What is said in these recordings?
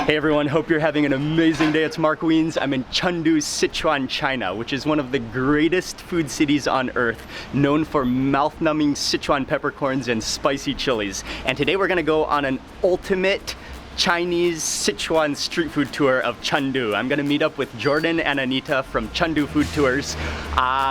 Hey everyone, hope you're having an amazing day. It's Mark Wiens. I'm in Chengdu, Sichuan, China, which is one of the greatest food cities on earth, known for mouth-numbing Sichuan peppercorns and spicy chilies. And today we're gonna go on an ultimate Chinese Sichuan street food tour of Chengdu. I'm gonna meet up with Jordan and Anita from Chengdu Food Tours,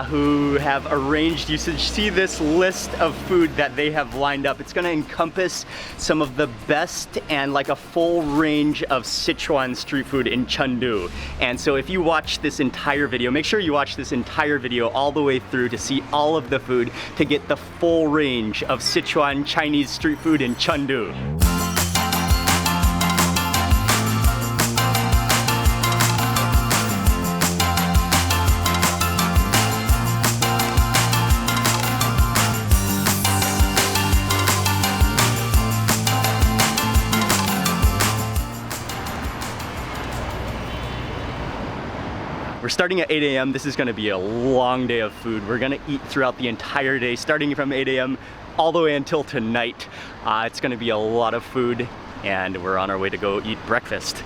who have arranged, you should see this list of food that they have lined up. It's gonna encompass some of the best and like a full range of Sichuan street food in Chengdu. And so if you watch this entire video, make sure you watch this entire video all the way through to see all of the food, to get the full range of Sichuan Chinese street food in Chengdu. We're starting at 8 a.m. This is gonna be a long day of food. We're gonna eat throughout the entire day, starting from 8 a.m. all the way until tonight. It's gonna be a lot of food, and we're on our way to go eat breakfast.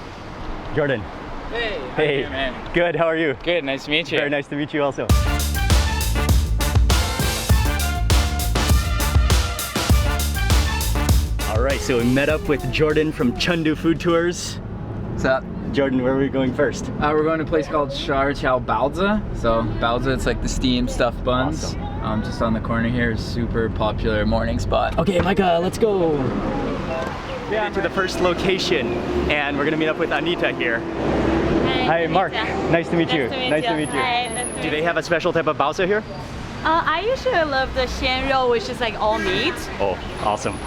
Jordan. Hey. Hey. How are you, man? Good, how are you? Good, nice to meet you. Very nice to meet you also. All right, so we met up with Jordan from Chengdu Food Tours. What's up? Jordan, where are we going first? We're going to a place called ShiEr Qiao Baozi. So Baozi, it's like the steamed stuffed buns. Awesome. Just on the corner here is super popular morning spot. Okay, Micah, let's go. Yeah, to the first location, and we're gonna meet up with Anita here. Hi, Mark. Nice to meet you. Nice to meet you. Hi, nice to meet you. Do they have a special type of baozi here? I usually love the ShiEr Qiao, which is like all meat. Oh, awesome.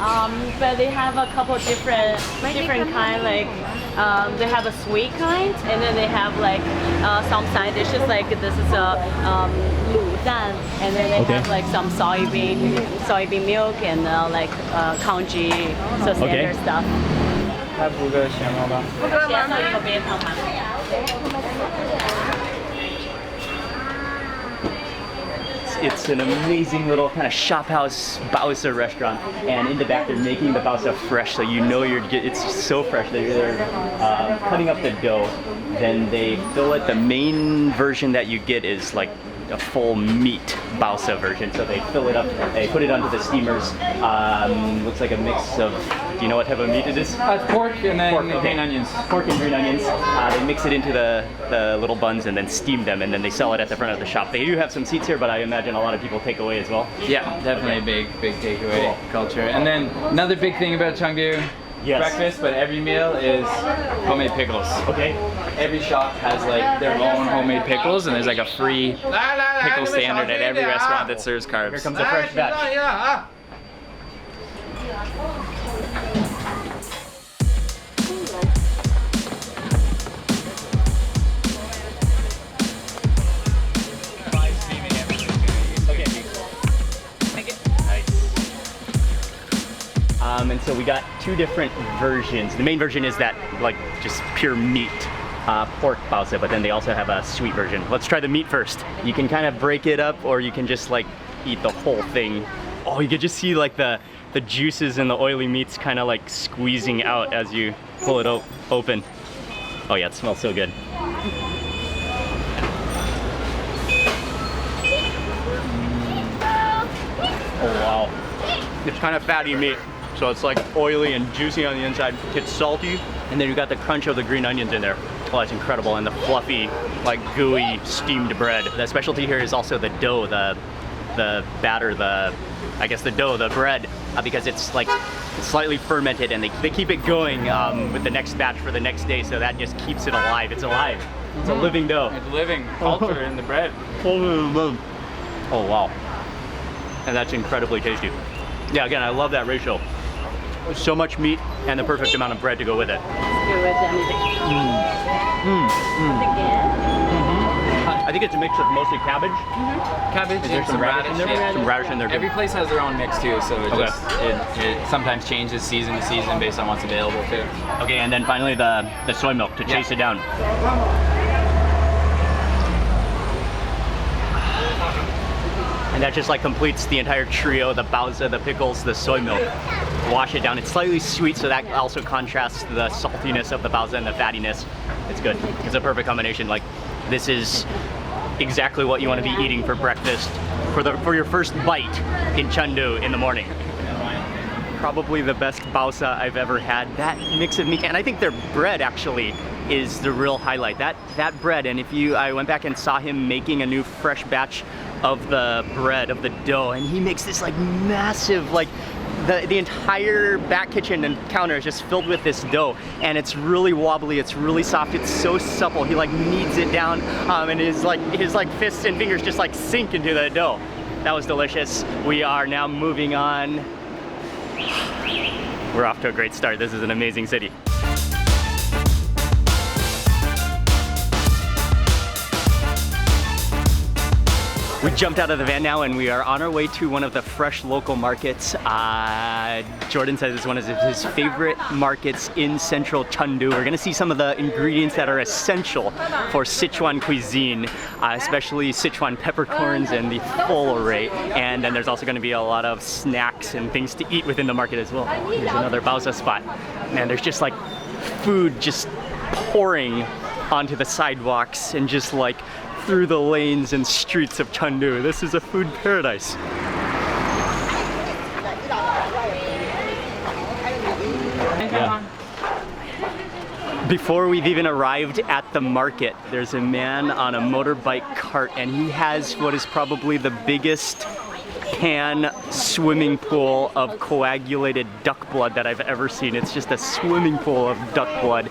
But they have a couple different kind. Like they have a sweet kind, and then they have like some side dishes. Like this is a lu dan, and then they have like some soybean milk and like congee, so standard stuff. 来补个咸猫吧。咸的口边汤吗？ It's an amazing little kind of shop house baozi restaurant, and in the back they're making the baozi fresh, so you know it's so fresh. They're cutting up the dough, then they fill it. The main version that you get is like a full meat baozi version, so they fill it up, they put it onto the steamers. Looks like a mix of, do you know what type of meat it is? It's pork and then green onions. Pork and green onions. They mix it into the little buns and then steam them, and then they sell it at the front of the shop. They do have some seats here, but I imagine a lot of people take away as well. Yeah, definitely a big takeaway culture. And then another big thing about Chengdu, breakfast, but every meal is homemade pickles. Okay. Every shop has like their own homemade pickles, and there's like a free pickle standard at every restaurant that serves carbs. Here comes a fresh batch. And so we got two different versions. The main version is that like just pure meat pork baozi, but then they also have a sweet version. Let's try the meat first. You can kind of break it up, or you can just like eat the whole thing. Oh, you can just see like the juices and the oily meats kind of like squeezing out as you pull it open. Oh yeah, it smells so good. Oh wow. It's kind of fatty meat. So it's like oily and juicy on the inside. It's salty, and then you got the crunch of the green onions in there. Oh, it's incredible. And the fluffy, like gooey steamed bread. The specialty here is also the dough, the batter, I guess the dough, the bread, because it's like slightly fermented, and they keep it going with the next batch for the next day, so that just keeps it alive. It's alive. It's a living dough. It's living culture in the bread. Oh wow. And that's incredibly tasty. Yeah, again, I love that ratio. So much meat and the perfect amount of bread to go with it. I think it's a mix of mostly cabbage. Cabbage, is there some radish in there? Some radish in there. Every place has their own mix too, so it sometimes changes season to season based on what's available too. Okay, and then finally the soy milk to chase it down. And that just like completes the entire trio, the baozi, the pickles, the soy milk. Wash it down. It's slightly sweet, so that also contrasts the saltiness of the baozi and the fattiness. It's good. It's a perfect combination. Like, this is exactly what you want to be eating for breakfast for your first bite in Chengdu in the morning. Probably the best baozi I've ever had. That mix of meat, and I think their bread actually is the real highlight. That bread, and I went back and saw him making a new fresh batch of the bread, of the dough, and he makes this like massive, like the entire back kitchen and counter is just filled with this dough, and it's really wobbly, it's really soft, it's so supple. He like kneads it down, and his fists and fingers just like sink into the dough. That was delicious. We are now moving on. We're off to a great start. This is an amazing city. We jumped out of the van now and we are on our way to one of the fresh local markets. Jordan says it's one of his favorite markets in central Chengdu. We're gonna see some of the ingredients that are essential for Sichuan cuisine, especially Sichuan peppercorns and the full array. And then there's also gonna be a lot of snacks and things to eat within the market as well. There's another baozi spot. Man, there's just like food just pouring onto the sidewalks and just like through the lanes and streets of Chengdu. This is a food paradise. Yeah. Before we've even arrived at the market, there's a man on a motorbike cart, and he has what is probably the biggest can swimming pool of coagulated duck blood that I've ever seen. It's just a swimming pool of duck blood,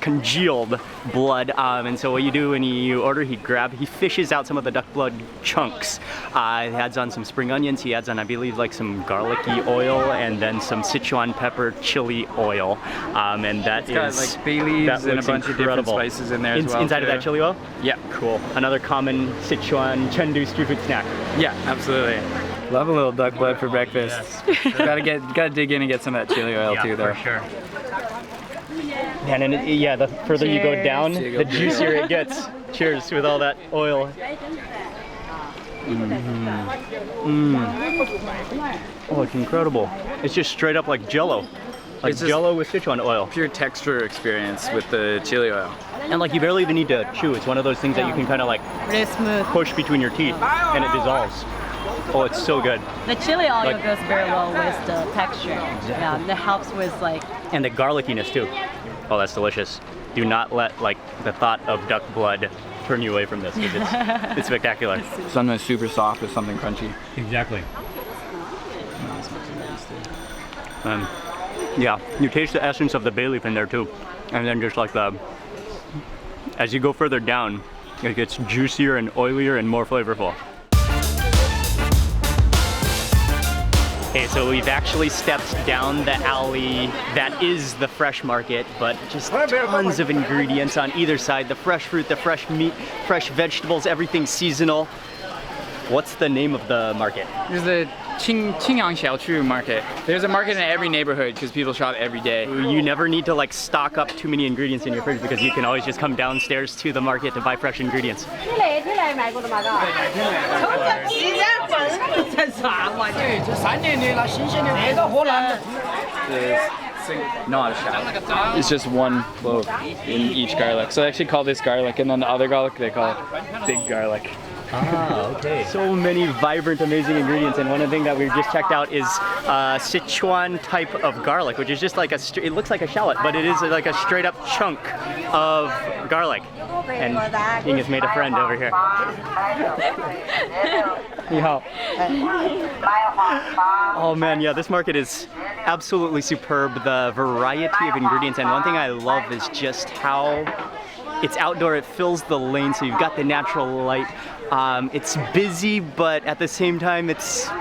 congealed blood. And so what you do when you order, he fishes out some of the duck blood chunks. He adds on some spring onions. He adds on, I believe, like some garlicky oil and then some Sichuan pepper chili oil. And that got like bay leaves and a bunch of different spices in there as well. Inside of that chili oil? Yeah. Cool. Another common Sichuan Chengdu street food snack. Yeah, absolutely. Love a little duck blood for breakfast. Yes. gotta dig in and get some of that chili oil too, though. For sure. And then, yeah, the further you go down, the juicier it gets. Cheers with all that oil. Oh, it's incredible. It's just straight up like Jello. Like Jello with Sichuan oil. Pure texture experience with the chili oil. And like you barely even need to chew. It's one of those things that you can kind of like really smooth, push between your teeth and it dissolves. Oh, it's so good. The chili oil goes very well with the texture. Exactly. Yeah, that helps with like... And the garlickiness too. Oh, that's delicious. Do not let like the thought of duck blood turn you away from this, because it's spectacular. Something super soft with something crunchy. Exactly. Yeah, you taste the essence of the bay leaf in there too. And then just like as you go further down, it gets juicier and oilier and more flavorful. Okay, so we've actually stepped down the alley that is the fresh market, but just tons of ingredients on either side. The fresh fruit, the fresh meat, fresh vegetables, everything seasonal. What's the name of the market? There's the Qiao market. There's a market in every neighborhood because people shop every day. You never need to like stock up too many ingredients in your fridge because you can always just come downstairs to the market to buy fresh ingredients. It's just one clove in each garlic. So they actually call this garlic, and then the other garlic they call big garlic. Ah, okay. So many vibrant, amazing ingredients, and one of the things that we've just checked out is Sichuan type of garlic, which is just like it looks like a shallot, but it is like a straight up chunk of garlic. And Ying has made a friend over here. Oh man, yeah, this market is absolutely superb. The variety of ingredients, and one thing I love is just how it's outdoor, it fills the lane, so you've got the natural light. It's busy, but at the same time,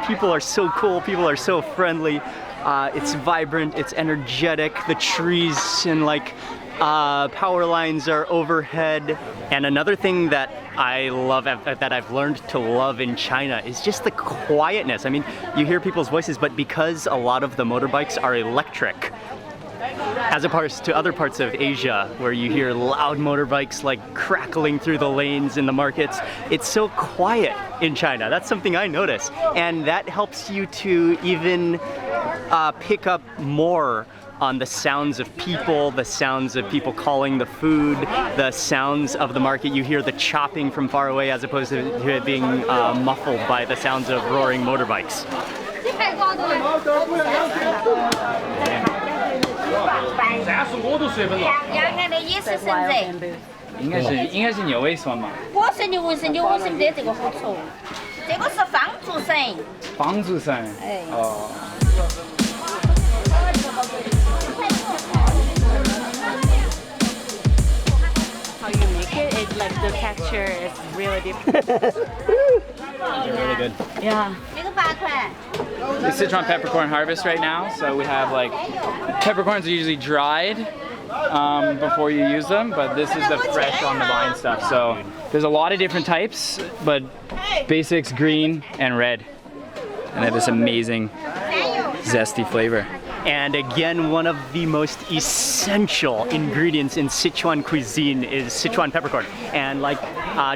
people are so cool, people are so friendly. It's vibrant, it's energetic, the trees and like power lines are overhead. And another thing that I love, that I've learned to love in China, is just the quietness. I mean, you hear people's voices, but because a lot of the motorbikes are electric, As opposed to other parts of Asia where you hear loud motorbikes like crackling through the lanes in the markets, it's so quiet in China. That's something I notice. And that helps you to even pick up more on the sounds of people, the sounds of people calling the food, the sounds of the market. You hear the chopping from far away as opposed to it being muffled by the sounds of roaring motorbikes. 应该是牛胃酸嘛。我是牛胃酸，牛胃酸的这个好臭，这个是方竹笋。方竹笋。哎。哦。 How you make it? It's like the texture is really different. Really good. Yeah. 这个8块。 It's Sichuan peppercorn harvest right now, so we have like peppercorns are usually dried before you use them, but this is the fresh on the vine stuff. So there's a lot of different types, but basics green and red, and they have this amazing zesty flavor. And again, one of the most essential ingredients in Sichuan cuisine is Sichuan peppercorn. And like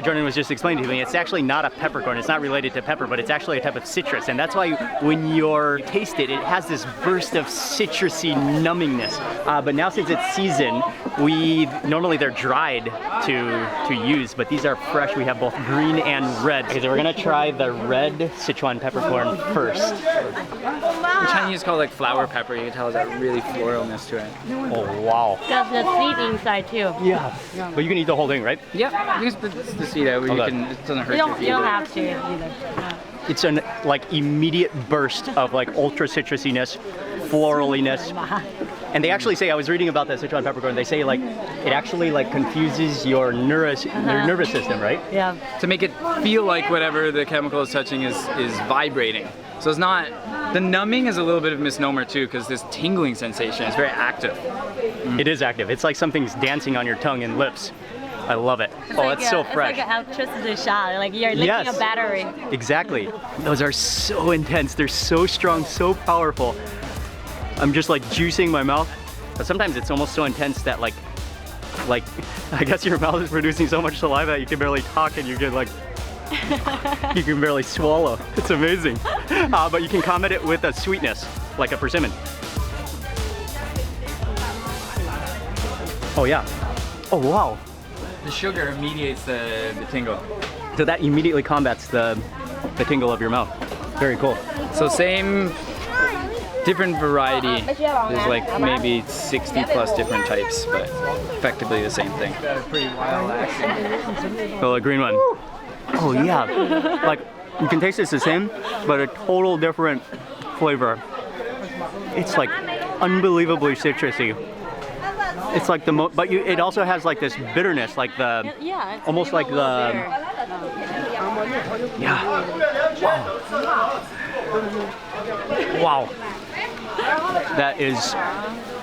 Jordan was just explaining to me, it's actually not a peppercorn. It's not related to pepper, but it's actually a type of citrus. And that's why when you're taste it, it has this burst of citrusy numbingness. But now since it's season, normally they're dried to use, but these are fresh. We have both green and red. Okay, so we're gonna try the red Sichuan peppercorn first. In Chinese, it's called like flower pepper. You can tell there's that really floralness to it. Oh wow. There's the seed inside too. Yeah. But you can eat the whole thing, right? Yeah, you can split the seed out. You can, it doesn't hurt You don't have to either. Yeah. It's an like immediate burst of like ultra citrusiness, floraliness. And they actually say, I was reading about the Sichuan peppercorn, they say like it actually like confuses your nervous system, right? Yeah. To make it feel like whatever the chemical is touching is vibrating. So it's not, the numbing is a little bit of a misnomer too, because this tingling sensation is very active. It is active. It's like something's dancing on your tongue and lips. I love it. It's so fresh. It's like an electricity shot, like you're licking a battery. Exactly. Those are so intense. They're so strong, so powerful. I'm just like juicing my mouth. But sometimes it's almost so intense that like I guess your mouth is producing so much saliva that you can barely talk and you get like you can barely swallow. It's amazing. But you can combat it with a sweetness, like a persimmon. Oh yeah. Oh wow. The sugar mediates the tingle. So that immediately combats the tingle of your mouth. Very cool. So same, different variety. There's like maybe 60 plus different types, but effectively the same thing. Got a pretty wild accent. Oh, the green one. Oh yeah. Like you can taste it's the same, but a total different flavor. It's like unbelievably citrusy. It's like but it also has like this bitterness, like the almost like the Wow. That is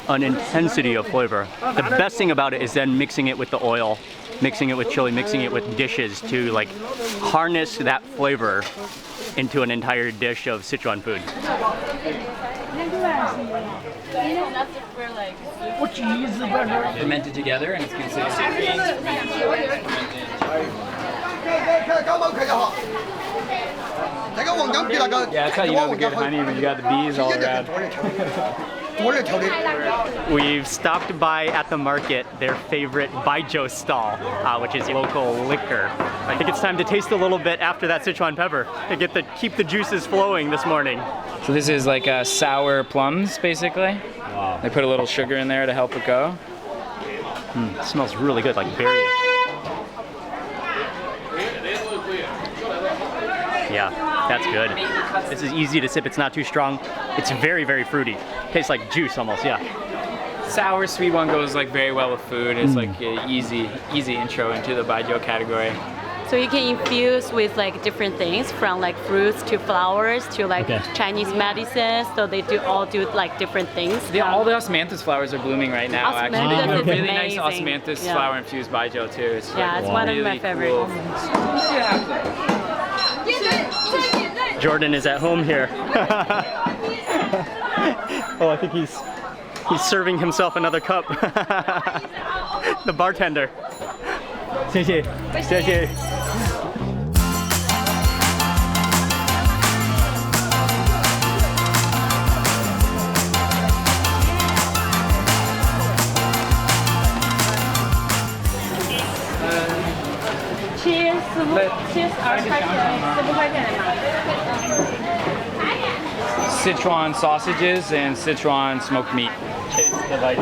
an intensity of flavor. The best thing about it is then mixing it with the oil, mixing it with chili, mixing it with dishes to like harness that flavor into an entire dish of Sichuan food. Fermented together and it's considered Yeah, that's how you know the good honey when you got the bees all around. We've stopped by at the market their favorite baijiu stall, which is local liquor. I think it's time to taste a little bit after that Sichuan pepper to keep the juices flowing this morning. So this is like sour plums, basically. Wow. They put a little sugar in there to help it go. It smells really good, like berries. Yeah, that's good. This is easy to sip. It's not too strong. It's very, very fruity. Tastes like juice almost, yeah. Sour sweet one goes like very well with food. It's like an easy intro into the baijiu category. So you can infuse with like different things, from like fruits to flowers to like Chinese medicines. So they all do like different things. All the osmanthus flowers are blooming right now. Actually, they do a really nice osmanthus flower infused baijiu too. It's it's one of my favorites. Jordan is at home here. Oh, I think he's He's serving himself another cup. The bartender. 谢谢，谢谢。Sichuan sausages and Sichuan smoked meat. Exactly.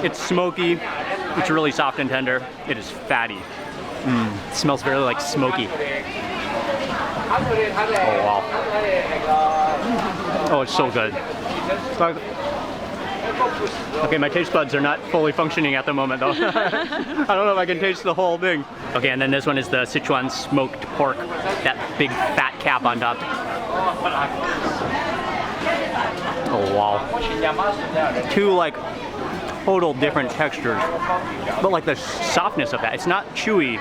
It's smoky. It's really soft and tender. It is fatty. It smells very like smoky. Oh wow. Oh, it's so good. Okay, my taste buds are not fully functioning at the moment though. I don't know if I can taste the whole thing. Okay, and then this one is the Sichuan smoked pork. That big fat cap on top. Oh wow. Two like total different textures. But like the softness of that, it's not chewy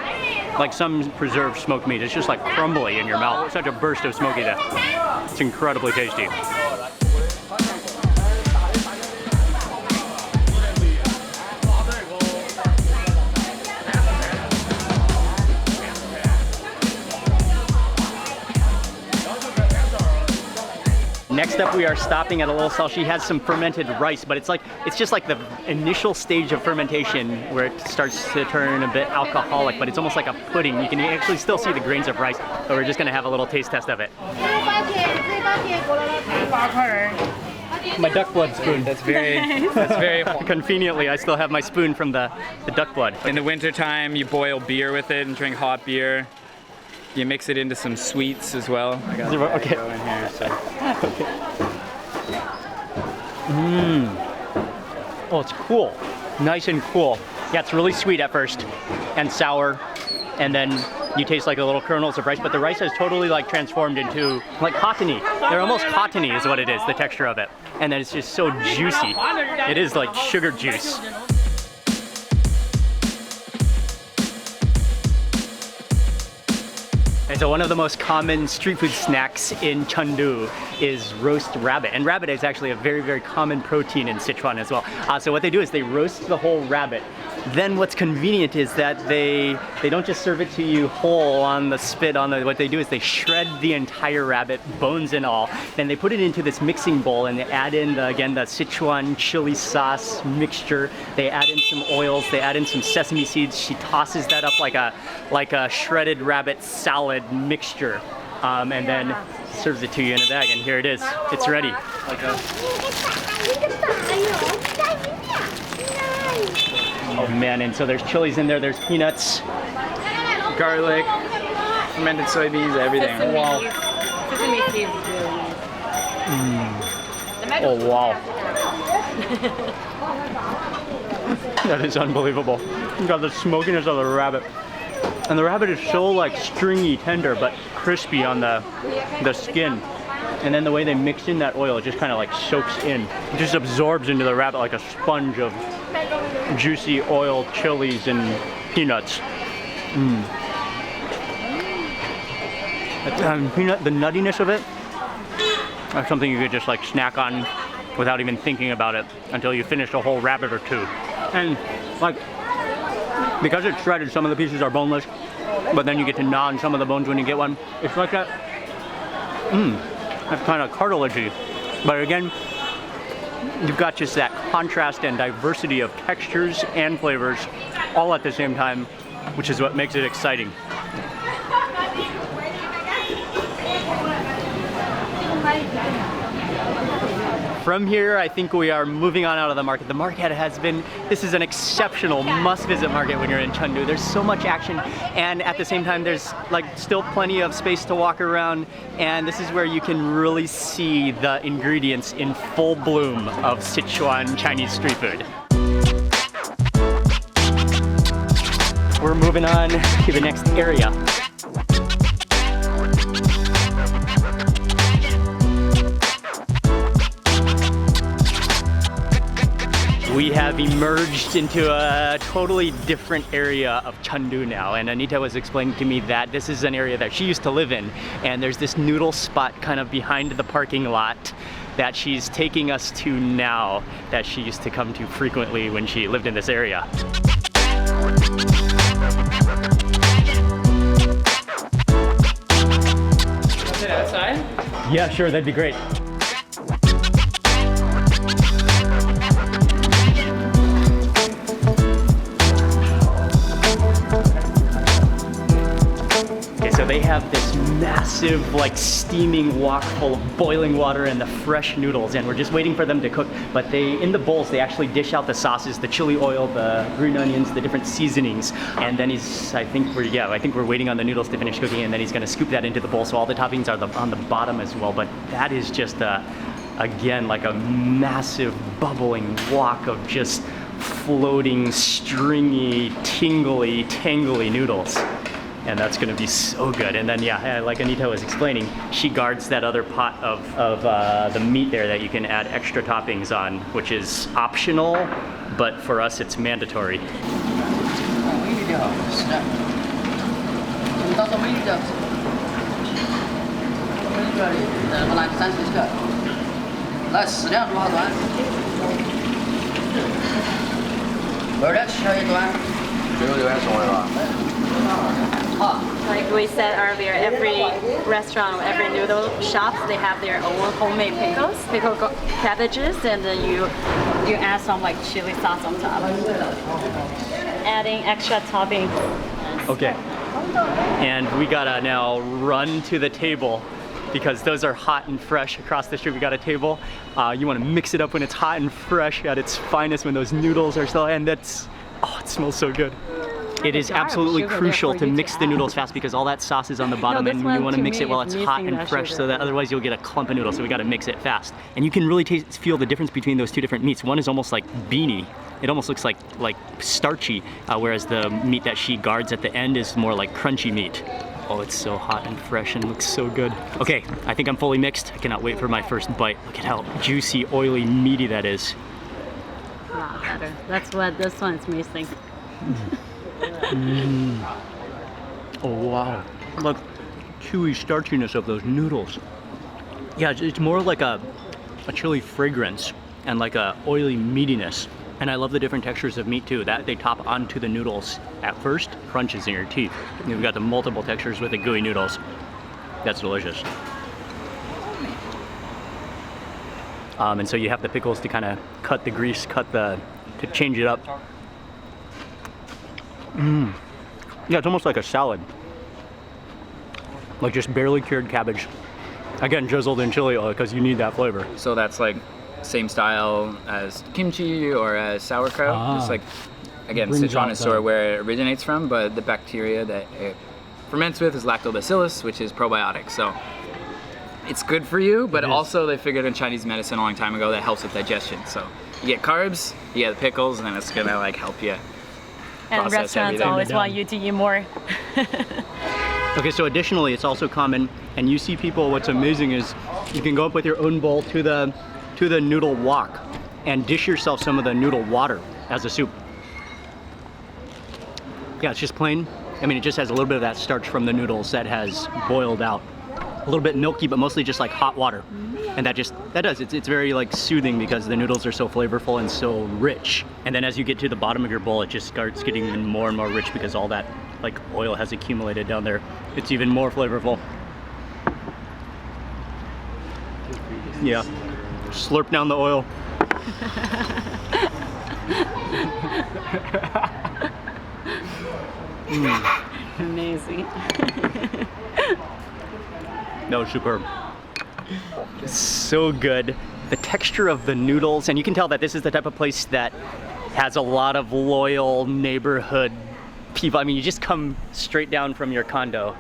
like some preserved smoked meat. It's just like crumbly in your mouth. Such a burst of smokiness. It's incredibly tasty. Next up, we are stopping at a little stall. She has some fermented rice, but it's just like the initial stage of fermentation where it starts to turn a bit alcoholic, but it's almost like a pudding. You can actually still see the grains of rice, but we're just gonna have a little taste test of it. My duck blood spoon. That's very Conveniently, I still have my spoon from the duck blood. In the wintertime, you boil beer with it and drink hot beer. You mix it into some sweets as well. I got okay. go in here, so. Okay. Oh, it's cool. Nice and cool. Yeah, it's really sweet at first and sour, and then you taste like the little kernels of rice, but the rice has totally like transformed into like cottony. They're almost cottony is what it is, the texture of it. And then it's just so juicy. It is like sugar juice. And so one of the most common street food snacks in Chengdu is roast rabbit. And rabbit is actually a very, very common protein in Sichuan as well. So what they do is they roast the whole rabbit. Then what's convenient is that they don't just serve it to you whole on the spit. What they do is they shred the entire rabbit, bones and all. Then they put it into this mixing bowl and they add in, the Sichuan chili sauce mixture. They add in some oils, they add in some sesame seeds. She tosses that up like a shredded rabbit salad mixture. And then serves it to you in a bag, and here it is. It's ready. Oh man, and so there's chilies in there, there's peanuts, Garlic, fermented soybeans, everything. Wow. Sesame seeds. Oh wow. That is unbelievable. You got the smokiness of the rabbit. And the rabbit is so like stringy, tender, but crispy on the skin. And then the way they mix in that oil, it just kind of like soaks in. It just absorbs into the rabbit like a sponge of juicy oil, chilies, and peanuts. The nuttiness of it, that's something you could just like snack on without even thinking about it until you finish a whole rabbit or two. And like, because it's shredded, some of the pieces are boneless, but then you get to gnaw on some of the bones when you get one. It's like that, that's kind of cartilagey. But again, you've got just that contrast and diversity of textures and flavors all at the same time, which is what makes it exciting. From here, I think we are moving on out of the market. The market has been, this is an exceptional must-visit market when you're in Chengdu. There's so much action, and at the same time, there's like still plenty of space to walk around, and this is where you can really see the ingredients in full bloom of Sichuan Chinese street food. We're moving on to the next area. We have emerged into a totally different area of Chengdu now, and Anita was explaining to me that this is an area that she used to live in, and there's this noodle spot kind of behind the parking lot that she's taking us to now that she used to come to frequently when she lived in this area. Sit outside? Yeah, sure, that'd be great. So they have this massive, like, steaming wok full of boiling water and the fresh noodles, and we're just waiting for them to cook. But in the bowls, they actually dish out the sauces, the chili oil, the green onions, the different seasonings, and then I think we're waiting on the noodles to finish cooking, and then he's gonna scoop that into the bowl, so all the toppings are on the bottom as well. But that is just again, like a massive bubbling wok of just floating, stringy, tingly, tangly noodles. And that's gonna be so good. And then, yeah, like Anita was explaining, she guards that other pot of the meat there that you can add extra toppings on, which is optional, but for us it's mandatory. Like we said earlier, every restaurant, every noodle shops, they have their own homemade pickles, pickled cabbages, and then you add some like chili sauce on top, adding extra topping. Okay, and we gotta now run to the table because those are hot and fresh across the street. We got a table. You want to mix it up when it's hot and fresh at its finest, when those noodles are still, and it smells so good. It is absolutely crucial to mix the noodles fast because all that sauce is on the bottom, and you want to mix it while it's hot and fresh, so that otherwise you'll get a clump of noodles. So we got to mix it fast. And you can really feel the difference between those two different meats. One is almost like beanie. It almost looks like starchy, whereas the meat that she guards at the end is more like crunchy meat. Oh, it's so hot and fresh and looks so good. Okay, I think I'm fully mixed. I cannot wait for my first bite. Look at how juicy, oily, meaty that is. A lot better. That's what this one's missing. Oh wow, look, chewy starchiness of those noodles. Yeah, it's more like a chili fragrance and like a oily meatiness. And I love the different textures of meat too. That they top onto the noodles at first, crunches in your teeth. You've got the multiple textures with the gooey noodles. That's delicious. And so you have the pickles to kind of cut the grease, to change it up. Yeah, it's almost like a salad. Like just barely cured cabbage. Again, drizzled in chili oil because you need that flavor. So that's like same style as kimchi or as sauerkraut. Just like, again, Sichuan is sort of where it originates from, but the bacteria that it ferments with is lactobacillus, which is probiotic. So it's good for you, but also they figured in Chinese medicine a long time ago that helps with digestion. So you get carbs, you get the pickles, and then it's gonna like help you. And restaurants always want you to eat more. Okay, so additionally, it's also common, and you see people, what's amazing is you can go up with your own bowl to the noodle wok and dish yourself some of the noodle water as a soup. Yeah, it's just plain. I mean, it just has a little bit of that starch from the noodles that has boiled out. A little bit milky, but mostly just like hot water. And it's very like soothing because the noodles are so flavorful and so rich. And then as you get to the bottom of your bowl, it just starts getting even more and more rich because all that like oil has accumulated down there. It's even more flavorful. Yeah, slurp down the oil. Amazing. No, superb. So good. The texture of the noodles, and you can tell that this is the type of place that has a lot of loyal neighborhood people. I mean, you just come straight down from your condo.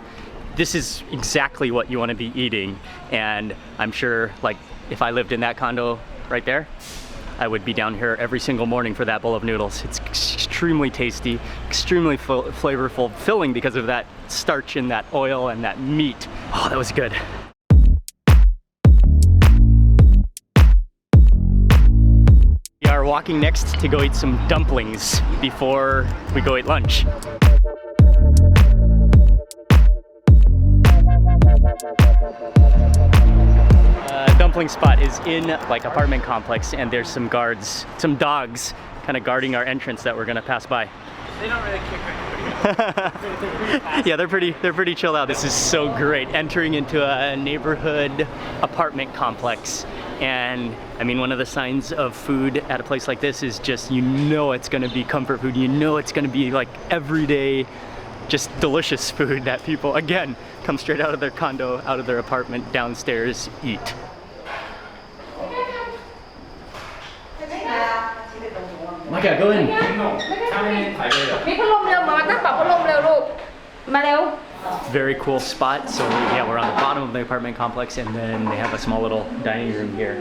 This is exactly what you want to be eating, and I'm sure, like, if I lived in that condo right there, I would be down here every single morning for that bowl of noodles. It's extremely tasty, extremely flavorful, filling because of that starch and that oil and that meat. Oh, that was good. We are walking next to go eat some dumplings before we go eat lunch. Dumpling Spot is in like apartment complex, and there's some guards, some dogs kind of guarding our entrance that we're gonna pass by. They don't really kick anybody. Yeah, they're pretty chilled out. This is so great, entering into a neighborhood apartment complex. And I mean, one of the signs of food at a place like this is just, you know it's gonna be comfort food. You know it's gonna be like everyday, just delicious food that people, again, come straight out of their condo, out of their apartment, downstairs, eat. มาแกะ go in. มีพัดลมเร็วมาตั้งปรับพัดลมเร็วลูกมาเร็ว Very cool spot. So yeah, we're on the bottom of the apartment complex, and then they have a small little dining room here.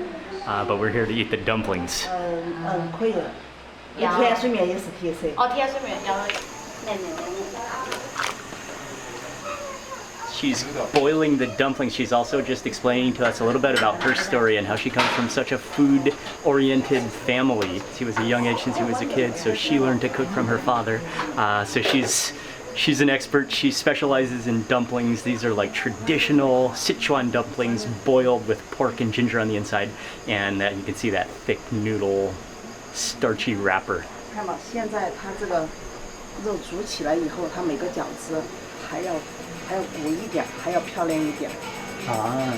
But we're here to eat the dumplings. 可以。天水面也是特色。哦，天水面要She's boiling the dumplings. She's also just explaining to us a little bit about her story and how she comes from such a food-oriented family. She was a young age since she was a kid, so she learned to cook from her father. So she's an expert. She specializes in dumplings. These are like traditional Sichuan dumplings boiled with pork and ginger on the inside. And you can see that thick noodle, starchy wrapper. 看吧，现在它这个肉煮起来以后，它每个饺子还要鼓一点，还要漂亮一点。啊，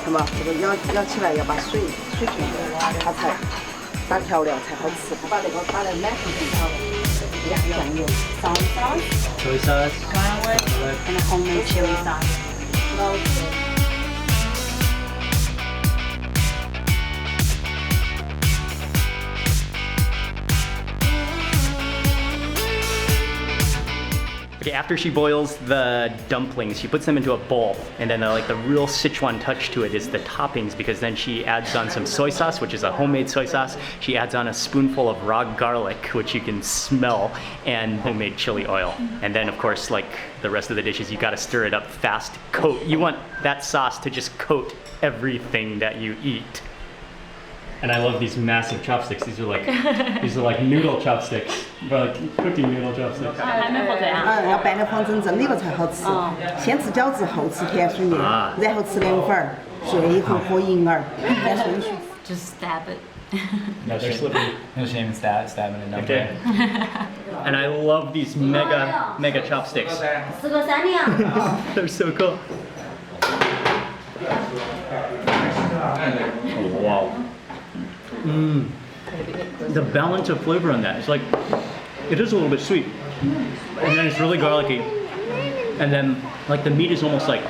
看吧，这个要起来要把水进去，它才打调料才好吃。它把那个打得满乎很好的酱油soy sauce, and a homemade chili sauce. Okay, after she boils the dumplings, she puts them into a bowl, and then like the real Sichuan touch to it is the toppings, because then she adds on some soy sauce, which is a homemade soy sauce. She adds on a spoonful of raw garlic, which you can smell, and homemade chili oil. And then of course, like the rest of the dishes, you gotta stir it up fast. You want that sauce to just coat everything that you eat. And I love these massive chopsticks. These are like noodle chopsticks, but like cooking noodle chopsticks. 还没火腿啊？要拌得方正正，那个才好吃。先吃饺子，后吃甜水面，然后吃凉粉儿，最后喝银耳，按顺序。 Just stab it. No, they're slippery. No shame in stabbing a dumpling. Okay. And I love these mega chopsticks. 四个3两。 They're so cool. Oh, wow. The balance of flavor on that, it's like, it is a little bit sweet, and then it's really garlicky, and then like the meat is almost like,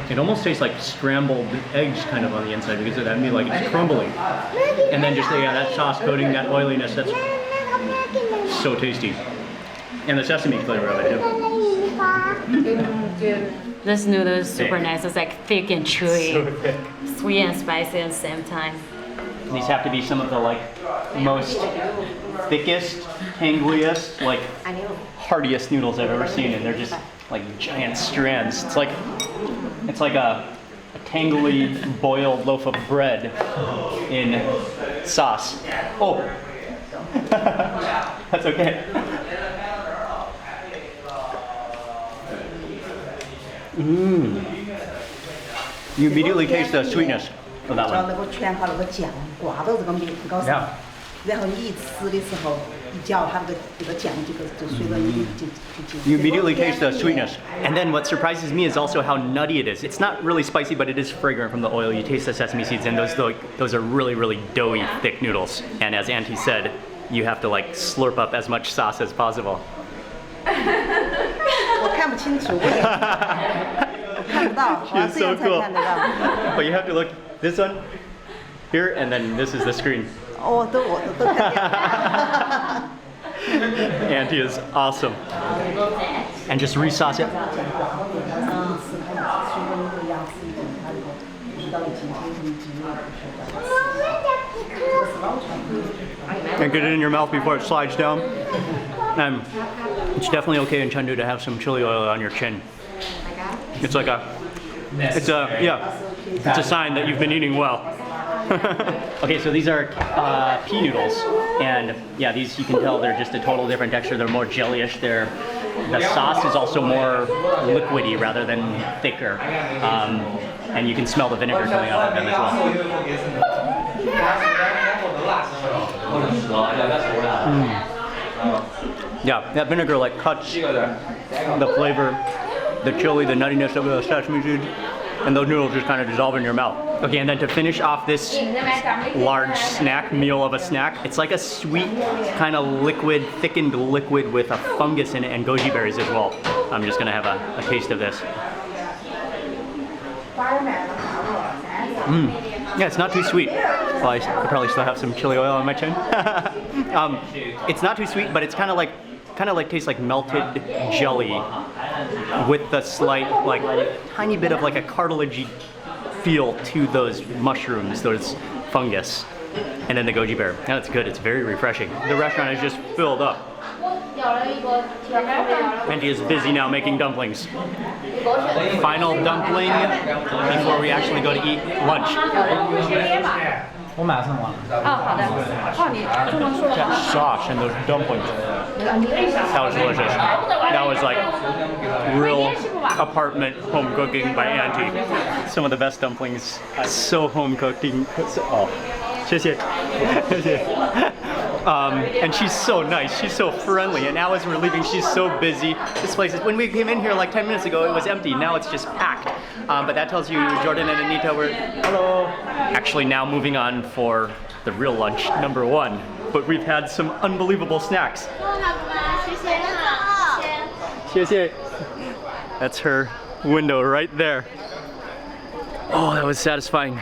it almost tastes like scrambled eggs kind of on the inside because of that meat, like it's crumbling, and then just that sauce coating, that oiliness, that's so tasty, and the sesame flavor of it too. This noodle is super nice. It's like thick and chewy, So thick. sweet and spicy at the same time. These have to be some of the like most thickest, tangliest, like heartiest noodles I've ever seen, and they're just like giant strands. It's like a tangly boiled loaf of bread in sauce. Oh, that's okay. You immediately taste the sweetness of that 叫 one. 那个全靠那个酱挂到这个面糕上，然后你一吃的时候一搅，它这个酱就随着你就 You immediately taste the sweetness. And then what surprises me is also how nutty it is. It's not really spicy, but it is fragrant from the oil. You taste the sesame seeds, and those are really, really doughy, thick noodles. And as Auntie said, you have to like slurp up as much sauce as possible. 我看不清楚，我看不到，我 She's 这 so 样才 cool. 看得到。 But you have to look this one here, and then this is the screen. 哦，我都看见了。 Auntie is awesome. And just resauce it. And get it in your mouth before it slides down. And it's definitely okay in Chengdu to have some chili oil on your chin. It's a sign that you've been eating well. Okay, so these are pea noodles, and yeah, these you can tell they're just a total different texture. They're more jellyish. The sauce is also more liquidy rather than thicker, and you can smell the vinegar coming out of them as well. Yeah, that vinegar like cuts the flavor, the chili, the nuttiness of the sesame seeds, and those noodles just kind of dissolve in your mouth. Okay, and then to finish off this large snack, meal of a snack, it's like a sweet kind of liquid, thickened liquid with a fungus in it and goji berries as well. I'm just gonna have a taste of this. Yeah, it's not too sweet. Well, I probably still have some chili oil on my chin. It's not too sweet, but it's kind of like tastes like melted jelly with the slight, like tiny bit of like a cartilagey feel to those mushrooms, those fungus, and then the goji berry. Yeah, it's good. It's very refreshing. The restaurant is just filled up. Andy is busy now making dumplings. Final dumpling before we actually go to eat lunch. That sauce and those dumplings. That was delicious. That was like real apartment home cooking by Auntie. Some of the best dumplings. So home cooking. Oh, 谢谢. And she's so nice, she's so friendly, and now as we're leaving, she's so busy. This place is, when we came in here like 10 minutes ago, it was empty. Now it's just packed. But that tells you Jordan and Anita were, hello. Actually now moving on for the real lunch, number 1. But we've had some unbelievable snacks. That's her window right there. Oh, that was satisfying.